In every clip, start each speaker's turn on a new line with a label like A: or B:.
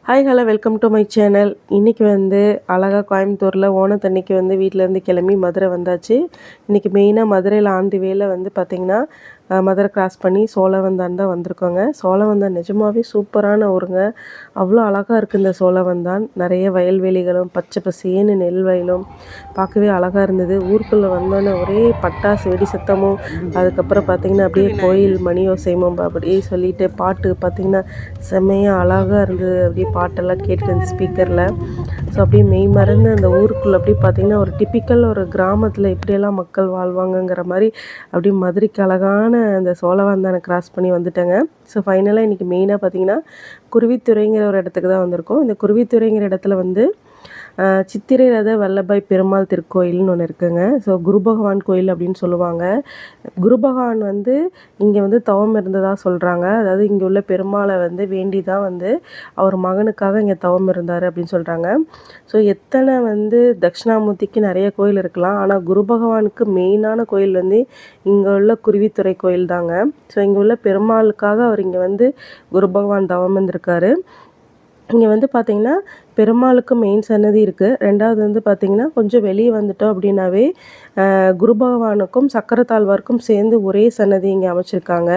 A: Hi hello welcome to my channel. இன்றைக்கி வந்து அழகாக கோயம்புத்தூரில் ஓணத்தன்னைக்கு வந்து வீட்டிலேருந்து கிளம்பி மதுரை வந்தாச்சு. இன்றைக்கி மெயினாக மதுரையில் ஆண்டி வேலை வந்து பார்த்திங்கன்னா மதுரை கிராஸ் பண்ணி சோழவந்தான் தான் வந்திருக்கோங்க. சோழவந்தான் நிஜமாகவே சூப்பரான ஊருங்க. அவ்வளோ அழகாக இருக்குது இந்த சோழவந்தான். நிறைய வயல்வெளிகளும் பச்சை பசேன்னு நெல் வயலும் பார்க்கவே அழகாக இருந்தது. ஊருக்குள்ளே வந்தோன்னே ஒரே பட்டாசு வெடி சத்தமும், அதுக்கப்புறம் பார்த்திங்கன்னா அப்படியே கோயில் மணி ஓசையும் அப்படியே சொல்லிட்டு பாட்டு பார்த்திங்கன்னா செம்மையாக அழகாக இருந்தது. அப்படியே பாட்டெல்லாம் கேட்டுட்டு ஸ்பீக்கரில். ஸோ அப்படியே மெய் மறந்து அந்த ஊருக்குள்ளே அப்படியே பார்த்திங்கன்னா ஒரு டிப்பிக்கல் ஒரு கிராமத்தில் இப்படியெல்லாம் மக்கள் வாழ்வாங்கங்கிற மாதிரி அப்படியே மதுரைக்கு அழகான அந்த சோழவந்தானை கிராஸ் பண்ணி வந்துட்டேங்க. ஸோ ஃபைனலாக இன்றைக்கி மெயினாக பார்த்திங்கன்னா குருவித்துறைங்கிற ஒரு இடத்துக்கு தான் வந்திருக்கோம். இந்த குருவித்துறைங்கிற இடத்துல வந்து சித்திரை ரத வல்லபாய் பெருமாள் திருக்கோயில்னு ஒன்று இருக்குங்க. ஸோ குரு பகவான் கோயில் அப்படின்னு சொல்லுவாங்க. குரு பகவான் வந்து இங்கே வந்து தவம் இருந்ததாக சொல்கிறாங்க. அதாவது இங்கே உள்ள பெருமாளை வந்து வேண்டி தான் வந்து அவர் மகனுக்காக இங்கே தவம் இருந்தார் அப்படின்னு சொல்கிறாங்க. ஸோ எத்தனை வந்து தட்சிணாமூர்த்திக்கு நிறைய கோயில் இருக்கலாம், ஆனால் குரு பகவானுக்கு மெயினான கோயில் வந்து இங்கே உள்ள குருவித்துறை கோயில் தாங்க. ஸோ இங்கே உள்ள பெருமாளுக்காக அவர் இங்கே வந்து குரு பகவான் தவம் இருந்திருக்காரு. இங்கே வந்து பார்த்திங்கன்னா பெருமாளுக்கு மெயின் சன்னதி இருக்குது. ரெண்டாவது வந்து பார்த்திங்கன்னா கொஞ்சம் வெளியே வந்துட்டோம் அப்படின்னாவே குரு பகவானுக்கும் சக்கரத்தாழ்வாருக்கும் சேர்ந்து ஒரே சன்னதி இங்கே அமைச்சிருக்காங்க.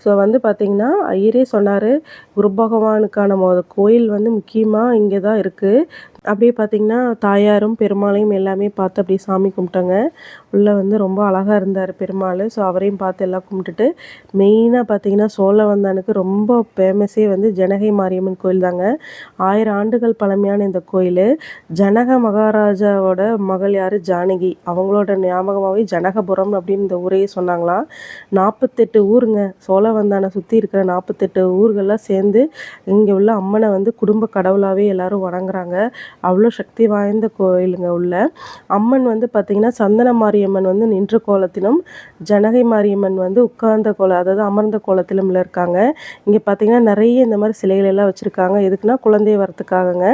A: ஸோ வந்து பார்த்திங்கன்னா ஐயரே சொன்னார், குரு பகவானுக்கான கோயில் வந்து முக்கியமாக இங்கே தான் இருக்குது. அப்படியே பார்த்திங்கன்னா தாயாரும் பெருமாளையும் எல்லாமே பார்த்து அப்படியே சாமி கும்பிட்டோங்க. உள்ளே வந்து ரொம்ப அழகாக இருந்தார் பெருமாள். ஸோ அவரையும் பார்த்து எல்லாம் கும்பிட்டுட்டு மெயினாக பார்த்திங்கன்னா சோழவந்தானுக்கு ரொம்ப ஃபேமஸே வந்து ஜனகை மாரியம்மன் கோயில் தாங்க. 1000 ஆண்டுகள் பழமையான இந்த கோயில். ஜனக மகாராஜாவோட மகள் யார், ஜானகி. அவங்களோட ஞாபகமாகவே ஜனகபுரம் அப்படின்னு இந்த ஊரையே சொன்னாங்களாம். 48 ஊருங்க. சோழவந்தானை சுற்றி இருக்கிற 48 ஊர்கள்லாம் சேர்ந்து இங்கே உள்ள அம்மனை வந்து குடும்ப கடவுளாகவே எல்லோரும் வணங்குறாங்க. அவ்வளோ சக்தி வாய்ந்த கோயிலுங்க உள்ள. அம்மன் வந்து பார்த்திங்கன்னா சந்தன மாரியம்மன் வந்து நின்ற கோலத்திலும், ஜனகை மாரியம்மன் வந்து உட்கார்ந்த அதாவது அமர்ந்த கோலத்திலும் இருக்காங்க. இங்கே பார்த்திங்கன்னா நிறைய இந்த மாதிரி சிலைகள் எல்லாம் வச்சுருக்காங்க. எதுக்குன்னா குழந்தை வரத்துக்காகங்க.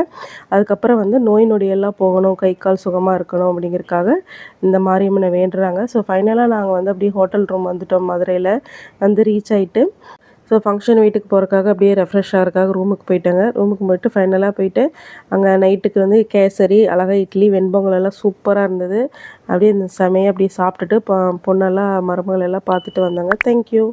A: அதுக்கப்புறம் வந்து நோய் நொடியெல்லாம் போகணும், கை கால் சுகமாக இருக்கணும் அப்படிங்கிறதுக்காக இந்த மாரியம்மனை வேண்டுறாங்க. ஸோ ஃபைனலாக நாங்கள் வந்து அப்படியே ஹோட்டல் ரூம் வந்துட்டோம். மதுரையில் வந்து ரீச் ஆகிட்டு ஸோ ஃபங்க்ஷன் வீட்டுக்கு போகிறக்காக அப்படியே ரெஃப்ரெஷ் ஆகிறதுக்காக ரூமுக்கு போயிட்டேங்க. ரூமுக்கு போய்ட்டு ஃபைனலாக போயிட்டு அங்கே நைட்டுக்கு வந்து கேசரி, அழகாக இட்லி, வெண்பொங்கல் எல்லாம் சூப்பராக இருந்தது. அப்படியே இந்த செமையாக அப்படியே சாப்பிட்டுட்டு பொண்ணெல்லாம் மருமகள் எல்லாம் பார்த்துட்டு வந்தாங்க. தேங்க்யூ.